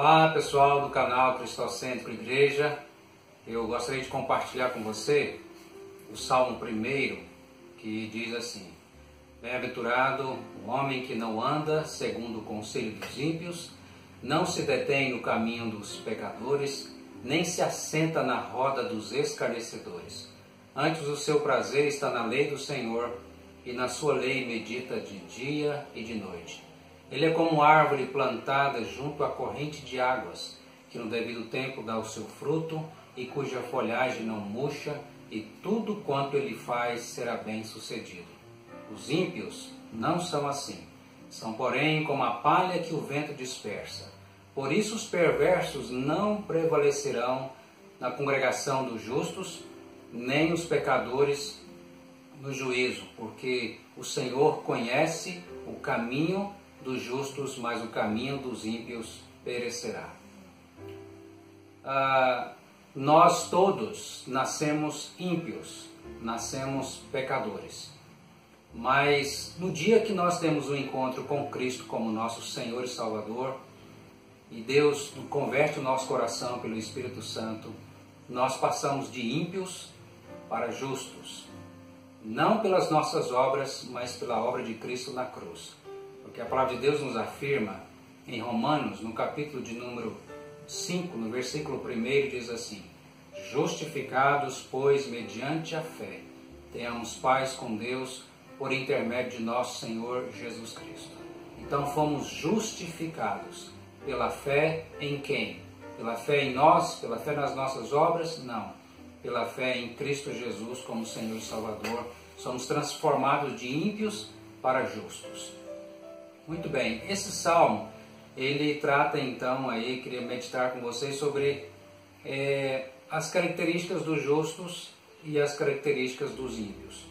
Olá pessoal do canal Cristocêntrico Igreja, eu gostaria de compartilhar com você o Salmo 1, que diz assim: Bem-aventurado o homem que não anda segundo o conselho dos ímpios, não se detém no caminho dos pecadores, nem se assenta na roda dos escarnecedores. Antes o seu prazer está na lei do Senhor, e na sua lei medita de dia e de noite. Ele é como árvore plantada junto à corrente de águas, que no devido tempo dá o seu fruto, e cuja folhagem não murcha, e tudo quanto ele faz será bem sucedido. Os ímpios não são assim, são porém como a palha que o vento dispersa. Por isso os perversos não prevalecerão na congregação dos justos, nem os pecadores no juízo, porque o Senhor conhece o caminho dos justos, mas o caminho dos ímpios perecerá. Nós todos nascemos ímpios, nascemos pecadores. Mas no dia que nós temos um encontro com Cristo como nosso Senhor e Salvador, e Deus converte o nosso coração pelo Espírito Santo, nós passamos de ímpios para justos. Não pelas nossas obras, mas pela obra de Cristo na cruz. Porque a palavra de Deus nos afirma em Romanos, no capítulo de número 5, no versículo 1, diz assim: Justificados, pois, mediante a fé, tenhamos paz com Deus por intermédio de nosso Senhor Jesus Cristo. Então fomos justificados pela fé em quem? Pela fé em nós? Pela fé nas nossas obras? Não. Pela fé em Cristo Jesus como Senhor e Salvador, somos transformados de ímpios para justos. Muito bem, esse salmo, ele trata então aí, queria meditar com vocês sobre as características dos justos e as características dos ímpios.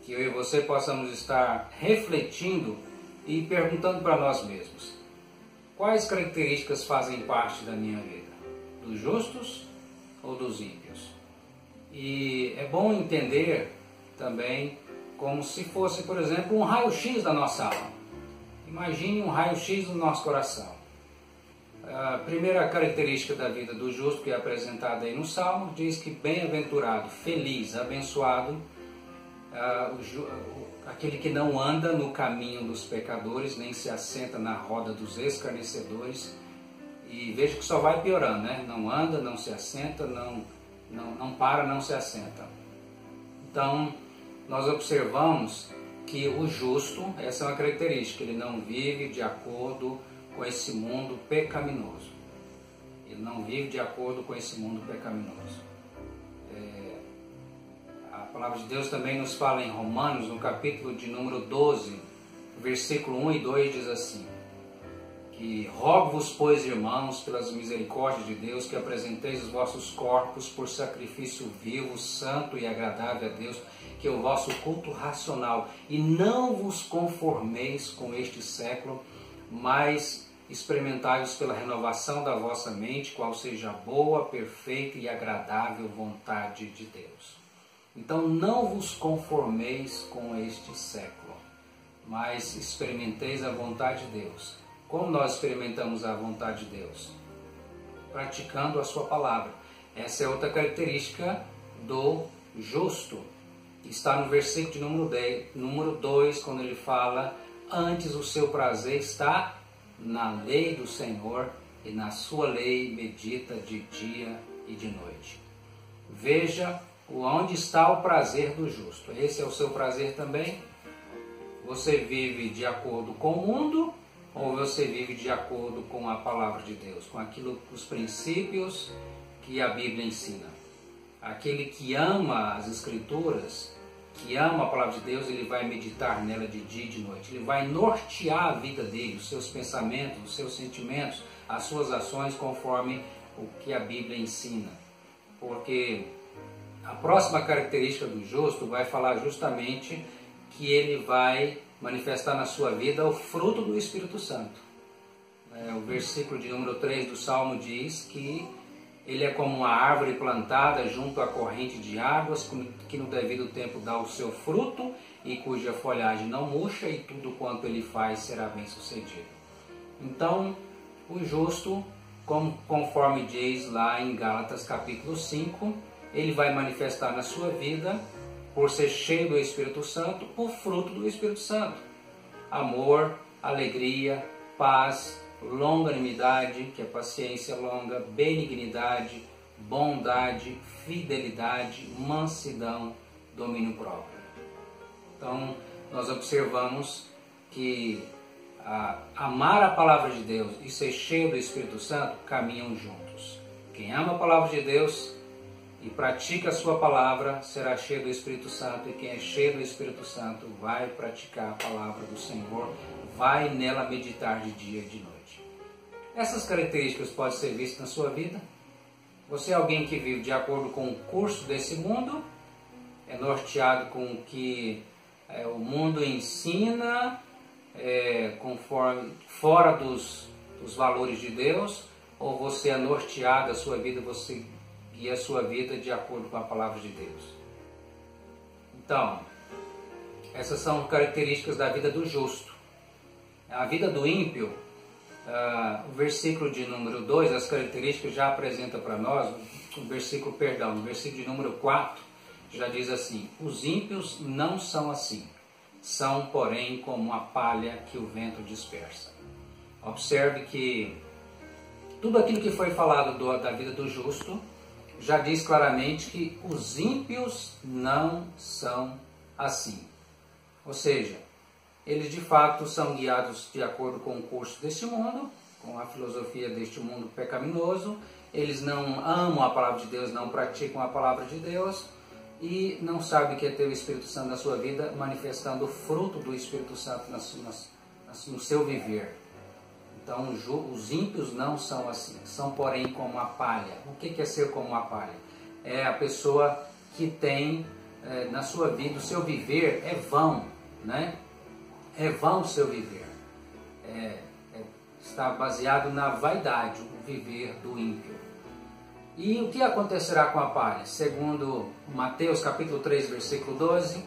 Que eu e você possamos estar refletindo e perguntando para nós mesmos: quais características fazem parte da minha vida? Dos justos ou dos ímpios? E é bom entender também como se fosse, por exemplo, um raio-x da nossa alma. Imagine um raio-x no nosso coração. A primeira característica da vida do justo, que é apresentada aí no Salmo, diz que bem-aventurado, feliz, abençoado, aquele que não anda no caminho dos pecadores, nem se assenta na roda dos escarnecedores. E veja que só vai piorando, né? Não anda, não se assenta, não para, não se assenta. Então, nós observamos que o justo, essa é uma característica, ele não vive de acordo com esse mundo pecaminoso. Ele não vive de acordo com esse mundo pecaminoso. A palavra de Deus também nos fala em Romanos, no capítulo de número 12, versículo 1 e 2, diz assim: que rogo-vos, pois, irmãos, pelas misericórdias de Deus, que apresenteis os vossos corpos por sacrifício vivo, santo e agradável a Deus, que é o vosso culto racional, e não vos conformeis com este século, mas experimentai-os pela renovação da vossa mente, qual seja a boa, perfeita e agradável vontade de Deus. Então não vos conformeis com este século, mas experimenteis a vontade de Deus. Como nós experimentamos a vontade de Deus? Praticando a sua palavra. Essa é outra característica do justo. Está no versículo de número 2, quando ele fala: antes o seu prazer está na lei do Senhor, e na sua lei medita de dia e de noite. Veja onde está o prazer do justo. Esse é o seu prazer também? Você vive de acordo com o mundo, ou você vive de acordo com a palavra de Deus, com os princípios que a Bíblia ensina? Aquele que ama as Escrituras, que ama a palavra de Deus, ele vai meditar nela de dia e de noite. Ele vai nortear a vida dele, os seus pensamentos, os seus sentimentos, as suas ações, conforme o que a Bíblia ensina. Porque a próxima característica do justo vai falar justamente que ele vai manifestar na sua vida o fruto do Espírito Santo. O versículo de número 3 do Salmo diz que ele é como uma árvore plantada junto à corrente de águas, que no devido tempo dá o seu fruto, e cuja folhagem não murcha, e tudo quanto ele faz será bem sucedido. Então, o justo conforme diz lá em Gálatas capítulo 5, ele vai manifestar na sua vida, por ser cheio do Espírito Santo, o fruto do Espírito Santo. Amor, alegria, paz, longanimidade, que é paciência longa, benignidade, bondade, fidelidade, mansidão, domínio próprio. Então, nós observamos que amar a palavra de Deus e ser cheio do Espírito Santo caminham juntos. Quem ama a palavra de Deus e pratica a sua palavra será cheio do Espírito Santo, e quem é cheio do Espírito Santo vai praticar a palavra do Senhor, vai nela meditar de dia e de noite. Essas características podem ser vistas na sua vida. Você é alguém que vive de acordo com o curso desse mundo, é norteado com o que o mundo ensina, conforme fora dos valores de Deus, ou você é norteado a sua vida, você guia a sua vida de acordo com a palavra de Deus. Então, essas são características da vida do justo. A vida do ímpio, o versículo de número 2, as características já apresenta para nós, no versículo de número 4, já diz assim: os ímpios não são assim, são, porém, como a palha que o vento dispersa. Observe que tudo aquilo que foi falado da vida do justo já diz claramente que os ímpios não são assim. Ou seja, eles de fato são guiados de acordo com o curso deste mundo, com a filosofia deste mundo pecaminoso. Eles não amam a palavra de Deus, não praticam a palavra de Deus e não sabem o que é ter o Espírito Santo na sua vida, manifestando o fruto do Espírito Santo no seu viver. Então, os ímpios não são assim, são, porém, como a palha. O que é ser como a palha? É a pessoa que tem na sua vida, o seu viver é vão, né? É vão o seu viver. Está baseado na vaidade, o viver do ímpio. E o que acontecerá com a palha? Segundo Mateus capítulo 3, versículo 12,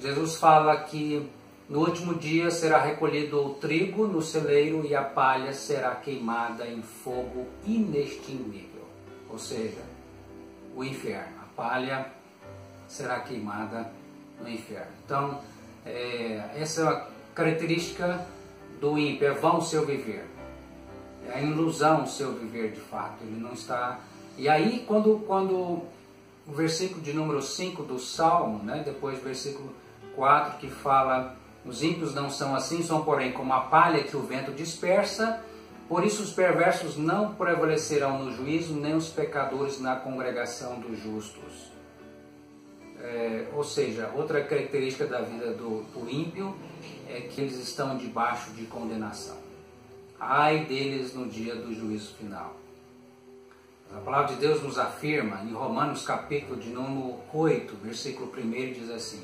Jesus fala que no último dia será recolhido o trigo no celeiro e a palha será queimada em fogo inextinguível. Ou seja, o inferno. A palha será queimada no inferno. Então, essa é a característica do ímpio, é vão o seu viver. É a ilusão o seu viver de fato. Ele não está... E aí, quando o versículo de número 5 do Salmo, né, depois do versículo 4, que fala: os ímpios não são assim, são porém como a palha que o vento dispersa, por isso os perversos não prevalecerão no juízo, nem os pecadores na congregação dos justos. Ou seja, outra característica da vida do ímpio é que eles estão debaixo de condenação. Ai deles no dia do juízo final. A palavra de Deus nos afirma, em Romanos capítulo de número 8, versículo 1, diz assim: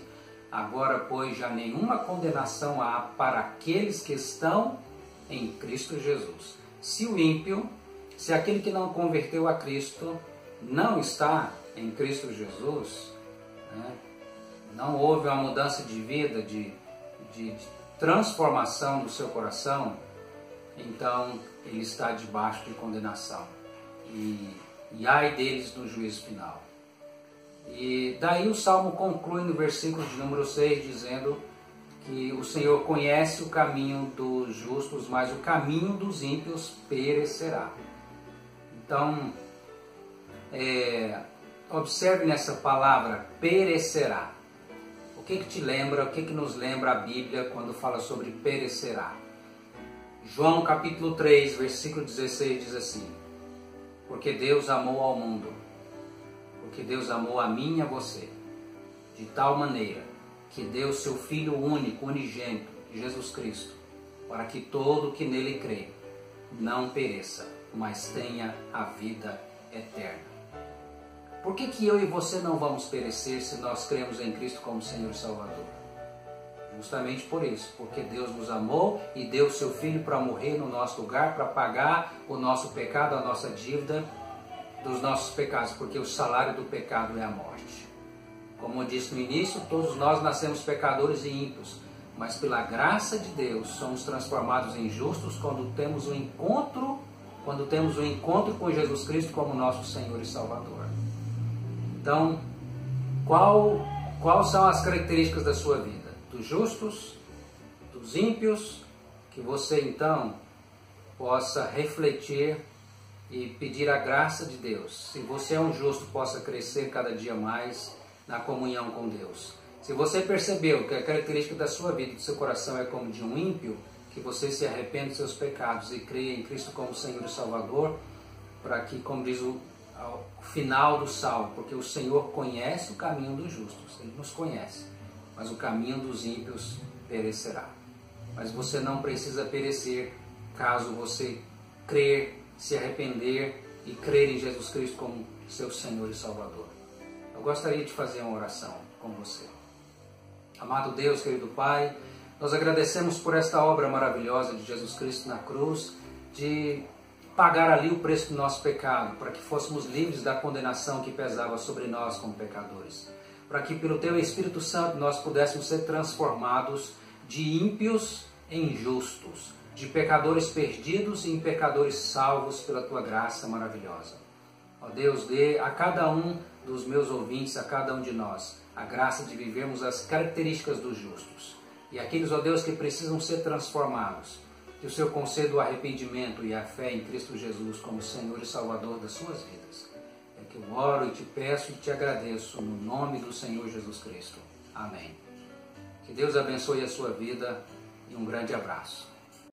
agora, pois, já nenhuma condenação há para aqueles que estão em Cristo Jesus. Se o ímpio, se aquele que não converteu a Cristo, não está em Cristo Jesus, né, não houve uma mudança de vida, de transformação do seu coração, então ele está debaixo de condenação. E ai deles no juízo final. E daí o Salmo conclui no versículo de número 6, dizendo que o Senhor conhece o caminho dos justos, mas o caminho dos ímpios perecerá. Então, observe nessa palavra, perecerá. O que te lembra, o que nos lembra a Bíblia quando fala sobre perecerá? João capítulo 3, versículo 16 diz assim: porque Deus amou ao mundo, porque Deus amou a mim e a você, de tal maneira que deu seu Filho único, unigênito, Jesus Cristo, para que todo que nele crê não pereça, mas tenha a vida eterna. Por que eu e você não vamos perecer se nós cremos em Cristo como Senhor e Salvador? Justamente por isso, porque Deus nos amou e deu o seu Filho para morrer no nosso lugar, para pagar o nosso pecado, a nossa dívida dos nossos pecados, porque o salário do pecado é a morte. Como eu disse no início, todos nós nascemos pecadores e ímpios, mas pela graça de Deus somos transformados em justos quando temos um encontro quando temos um encontro com Jesus Cristo como nosso Senhor e Salvador. Então, quais são as características da sua vida? Dos justos, dos ímpios, que você então possa refletir e pedir a graça de Deus. Se você é um justo, possa crescer cada dia mais na comunhão com Deus. Se você percebeu que a característica da sua vida, do seu coração é como de um ímpio, que você se arrependa dos seus pecados e creia em Cristo como Senhor e Salvador, para que, como diz o final do Salmo, porque o Senhor conhece o caminho dos justos, Ele nos conhece, mas o caminho dos ímpios perecerá. Mas você não precisa perecer caso você crer, se arrepender e crer em Jesus Cristo como seu Senhor e Salvador. Eu gostaria de fazer uma oração com você. Amado Deus, querido Pai, nós agradecemos por esta obra maravilhosa de Jesus Cristo na cruz, de pagar ali o preço do nosso pecado, para que fôssemos livres da condenação que pesava sobre nós como pecadores. Para que pelo Teu Espírito Santo nós pudéssemos ser transformados de ímpios em justos, de pecadores perdidos em pecadores salvos pela Tua graça maravilhosa. Ó Deus, dê a cada um dos meus ouvintes, a cada um de nós, a graça de vivermos as características dos justos. E aqueles, ó Deus, que precisam ser transformados, que o Senhor conceda o arrependimento e a fé em Cristo Jesus como Senhor e Salvador das suas vidas. É que eu oro e te peço e te agradeço no nome do Senhor Jesus Cristo. Amém. Que Deus abençoe a sua vida e um grande abraço.